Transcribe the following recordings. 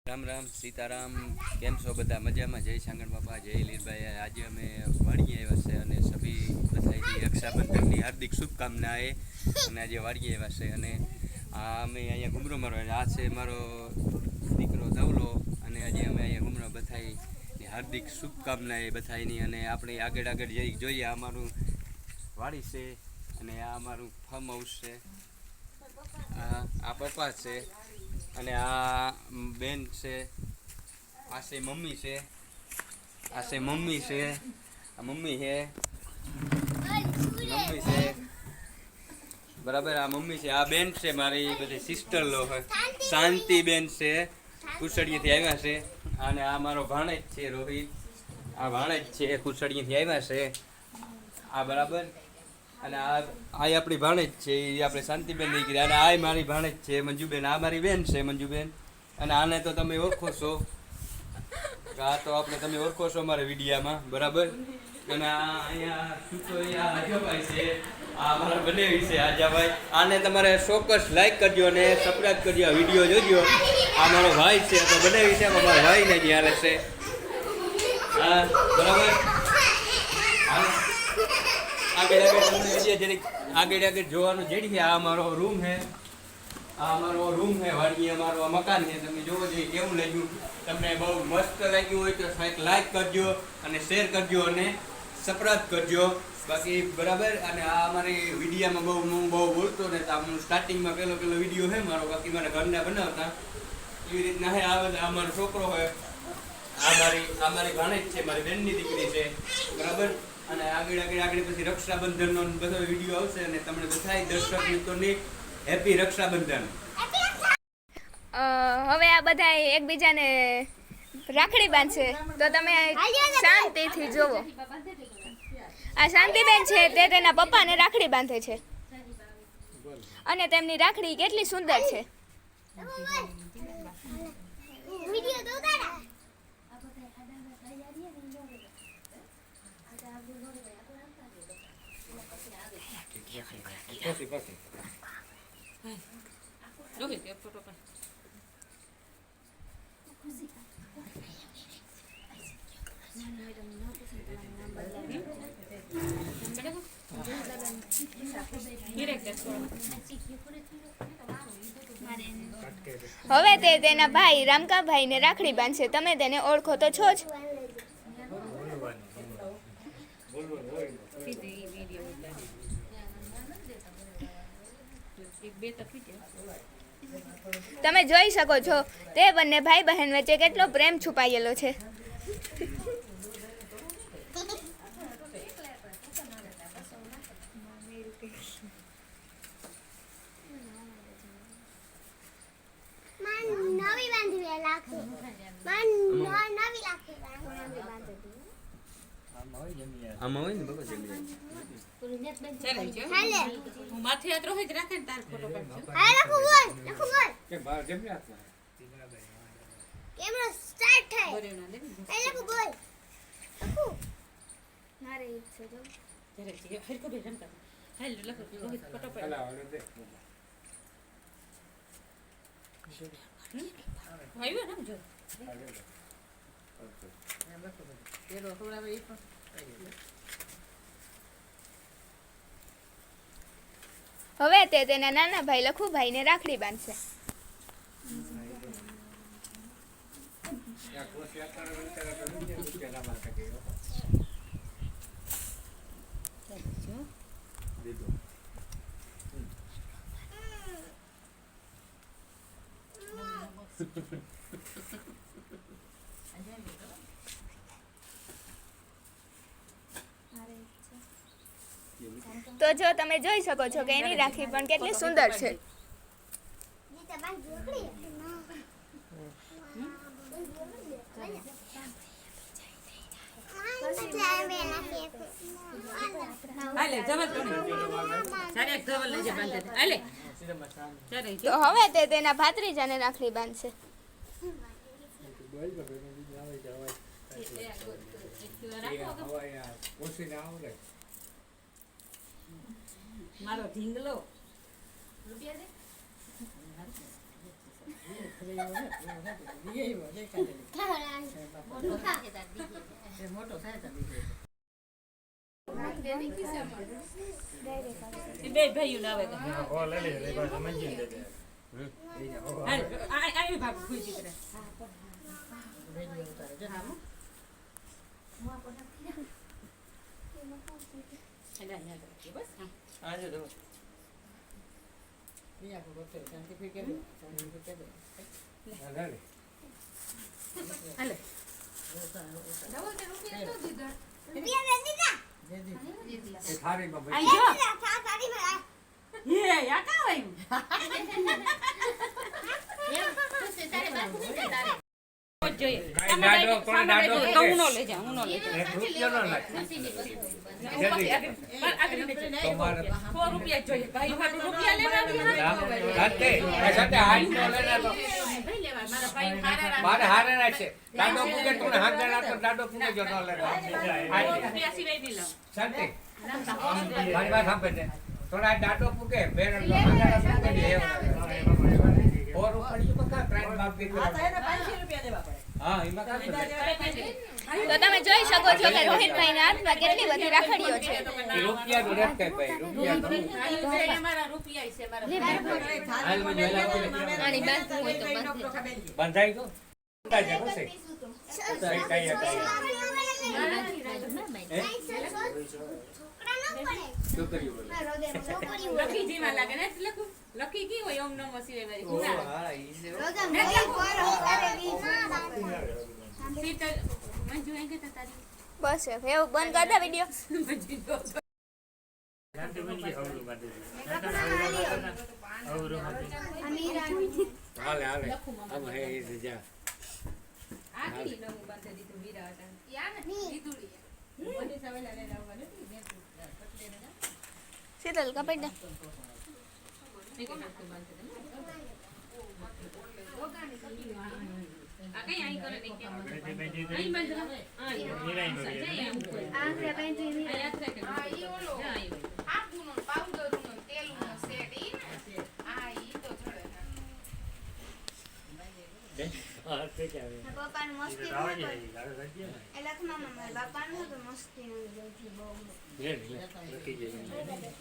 રામ રામ સીતારામ. કેમ છો બધા? મજામાં? જય શાંગણ બાપા, જય લીરભાઈ. આજે અમે વાડીએ આવ્યા છે અને સભી બધાથી રક્ષાબંધનની હાર્દિક શુભકામનાએ અને આજે વાડીએ આવ્યા છે અને અમે અહીંયા ઘૂમરો મારો આ છે મારો દીકરો ધવલો અને આજે અમે અહીંયા ઘૂમરો બધાની હાર્દિક શુભકામનાએ બધાની અને આપણે આગળ આગળ જઈ જોઈએ. આ અમારું વાડી છે અને આ અમારું ફાર્મ હાઉસ છે. આ પપ્પા છે અને આ બેન છે. આ છે મમ્મી છે. આ છે મમ્મી છે. આ મમ્મી છે. મમ્મી છે બરાબર. આ મમ્મી છે. આ બેન છે મારી બધી સિસ્ટર લો શાંતિ બેન છે. કુસડીએથી આવ્યા છે અને આ મારો ભાણેજ છે રોહિત. આ ભાણેજ છે કુસડીએથી આવ્યા છે. આ બરાબર. અને આ આપણી ભાણેજ છે એ આપણે શાંતિબેન દીકરી. અને આ મારી ભાણેજ છે મંજુબેન. આ મારી બેન છે મંજુબેન. અને આને તો તમે ઓળખો છો. આ તો આપણે તમે ઓળખો છો અમારા વિડીયામાં બરાબર. અને આ અહીંયા આજાભાઈ છે. આ અમારા બનેવી છે આજાભાઈ. આને તમારે ચોક્કસ લાઈક કરજો અને સબસ્ક્રાઈબ કરજો. આ વિડીયો જોજો. આ મારો ભાઈ છે તો બનેવી છે અમારા ભાઈને જ હાલે છે. હા બરાબર. આગળ આગળ જોવાનું જેડી. આ અમારો રૂમ છે. આ અમારો રૂમ છે વાડીએ અમારો આ મકાન છે. તમે જોવો જોઈએ કેવું લાગ્યું. તમને બહુ મસ્ત લાગ્યું હોય તો લાઈક કરજો અને શેર કરજો અને સબસ્ક્રાઇબ કરજો. બાકી બરાબર. અને આ અમારી વિડીયામાં હું બહુ બોલતો ને તો હું સ્ટાર્ટિંગમાં પહેલો વિડીયો છે મારો. બાકી મારા ઘરના બનાવતા એવી રીતના હે. આ અમારો છોકરો હોય. આ મારી ભાણેજ છે, મારી બેનની દીકરી છે બરાબર. અને આગળ પછી રક્ષાબંધનનો બધો વિડીયો આવશે અને તમને બધાય દર્શક મિત્રોની હેપી રક્ષાબંધન. હવે આ બધા એકબીજાને રાખડી બાંધશે તો તમે શાંતિથી જોવો. આ શાંતિબેન છે તે તેના પપ્પાને રાખડી બાંધે છે અને તેમની રાખડી કેટલી સુંદર છે. હવે તે તેના ભાઈ રામકાભાઈને રાખડી બાંધશે. તમે તેને ઓળખો તો છો જ. તમે જોઈ શકો છો તે બંને ભાઈ બહેન વચ્ચે કેટલો પ્રેમ છુપાયેલો છે. આમાં હોય ને બાબા હું માથે હાથ રોહિત રાખે ને તાર ફોટો પાડજો. કે બહાર જમી આપવા કેમેરો સ્ટાર્ટ થાય. બોલ્યો ના દે. એ લોકો બોલ. લખો. મારે ઈચ્છા જો. જરે છે હરકો બે રમતા. હાલ લખો રોહિત ફોટો પાડ. હાલા ઓલો દે. આવ્યો ને જો. એરો થોડા વે પણ હવે તે તેના નાના ભાઈ લખુભાઈને રાખડી બાંધશે. તો જો તમે જોઈ શકો છો કે એની રાખડી પણ કેટલી સુંદર છે. હાલે જવલ તો સારે એક જવલ લઈ જા બાંધે હાલે ચાલે તો હવે તે તેના ભાત્રીજાને રાખડી બાંધશે. મારો ઢીંગલો એ બે ભાઈઓ ના આવે તો. હાલ, આ ભાગ ખુશી કરે. બસ હા. હાલે. આઈ જો. એ યા કા હોય. જોઈએ. હું નો લઈ જાઉં, હું નો લઈ જાઉં. ₹4 જોઈએ. ભાઈ હાટુ રૂપિયા લેવા મારે હારે રાખશે દાડો પૂગે તું હાથ ના દાડો પૂગે જો ન લે રૂપિયા સિવાય નહીં લાવ. શાંતિ મારી વાત સાંભળ ને થોડા દાડો પૂગે બેરન નો હાથ ના પૂગે ઓર ઉપડી બકા ત્રણ બાપ કે હા એમાં કા તો તમે જોઈ શકો છો કે રોહિતભાઈના હાથમાં કેટલી બધી રાખડીઓ છે. રૂપિયા દો રખ કે ભાઈ રૂપિયા મારા રૂપિયા છે મારા. હાલ મને આની બાજુ હોય તો બાંધી. બંધાઈ ગયો બંધાઈ જાય કોસે સહી છોકરીઓ બોલે લકી જીવા લાગે ને લખું. લકી કી હોય ઓમ નમઃ શિવાય ઓ વાળી. હા ઈ છે શીતલ મંજુ આઈ ગઈ તારી. બસ એવું બંધ કરી દે વિડીયો. મંજુ જો. હાલે હાલે આમ હે ઈ જા આખી નમું બાંધી દીધું વીરા હતા. યા ને દીધુડી. મને સવેલા લઈ લાવવા નથી. શીતલ કપાઈ દે. આ કઈ આઈ કરે નહીં કેમ આઈ બંધ આ રે બેંજી ની આ યાદ રાખે આ ઈ ઓલો આ ગુનો પાવડર નો તેલ નો સેટ ઈ આ ઈ તો છોડે હા તે કે આવે પપ્પાને મસ્તી એ લખમાં મારા બાપાને તો મસ્તી ન ગઈ બહુ લે લકી જઈ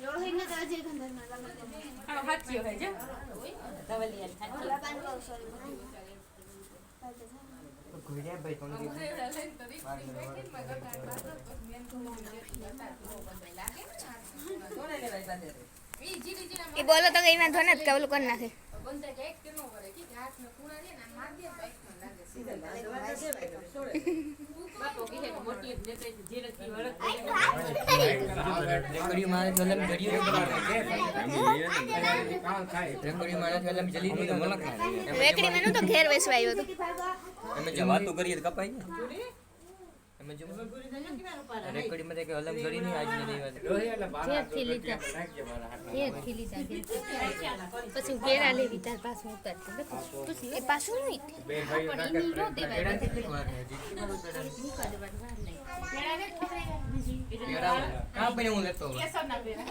રોહિતને તો અજય ગંધર્વ લગન આ હાથિયો હે જો ધવલિયા હાથિયો બાપાને કહું સોરી એ બોલો તો કઈ વાંધો નથી કે ઓલું કરી નાખે. બાપો કહે કે મોટી જ નેતે જીરત ની વળક રેકડી મારે જલમ જડી કામ થાય રેકડી મારે જલમ જલી ની તો મલક ના રેકડી મેનું તો ઘેર વેસવા આવ્યો હતો. અમે જે વાતો કરીએ તો કપાઈ ને અમે જો રેકડી માં કે હલમ જડી ની આજ ની વાત રોહી એટલે બારા નાખજે મારા હાથ પછી ઘેરા લેવી તાર પાછું ઉતરતી એ પાછું નહીં. બે ભાઈઓ નાખે કેડા કેટલી વાર હે કેડા કા પને હું લેતો હું કેસર ના પેરા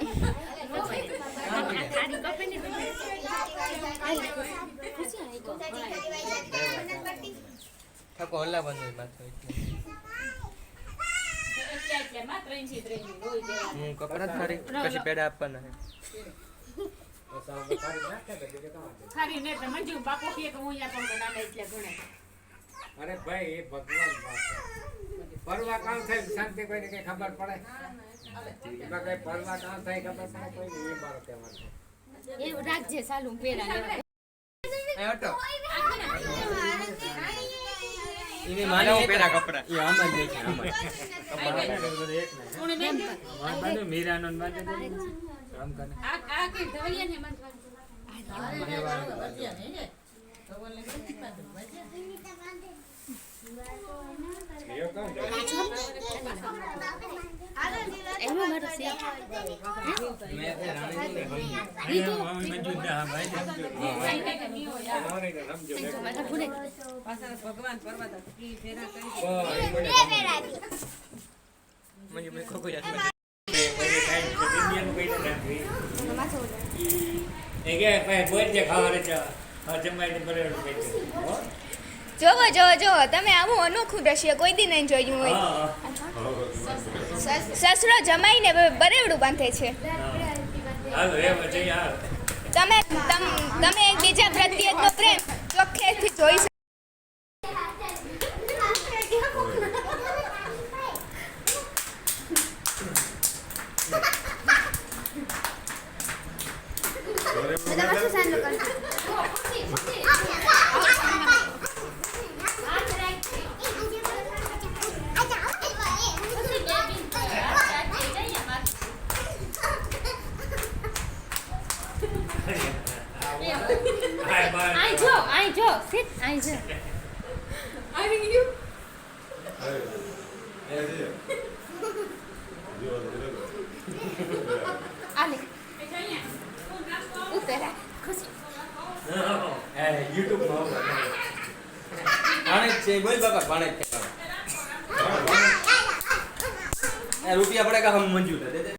ઠકો હલ્લા બંધ માથે એટલે માત્ર ઇંચી ત્રેની હોય દેવા હું કપડા થારી પછી પેડા આપવાના હે ખારી ને તો મંજુ બાપો કહે કે હું અહીંયા પણ બનાવે એટલે ગણે અરે ભાઈ એ ભગવાન બાપ પરવા કામ થાય શાંતિ કોઈને કઈ ખબર પડે એમાં કઈ પરવા કામ થાય ખબર પડે કોઈ એ મારો કહેવાનો એવું રાખજે સાલું પેરા લેવા એ હટો ઈને માનવ પેડા કપડા એ આમ જ દેખે આમ સુણે બેન બાંધો મીરાનો બાંધો કામ કરે આ કે ધવલિયા ને મંજુ એયો કામ એનું મારું છે. મે રાણી ને ભગવાન પરવાતા ફેરા કરી મને મે ખોકો જાત એ કે ભાઈ બોલ જે ખાવા રે હા જમાઈને બરાબર કહી દે. હો? જોવો જોવો જોવો તમે આવું અનોખું દ્રશ્ય કોઈ દી નહીં જોયું હોય હા સસરો જમાઈને બરેવડું બાંધે છે હાલો એમ જઈએ હાલ. તમે એકબીજા પ્રત્યેનો પ્રેમ ચોખ્ખેથી જોઈ શકો. હાય બાય. આઈ જો sit આઈ જો આવી ગયું આલે ઉતરા ખુશી YouTube માં ભાણેજ છે બોલ બાપા ભાણેજ છે રૂપિયા પડે કા હમ મંજૂર દે દે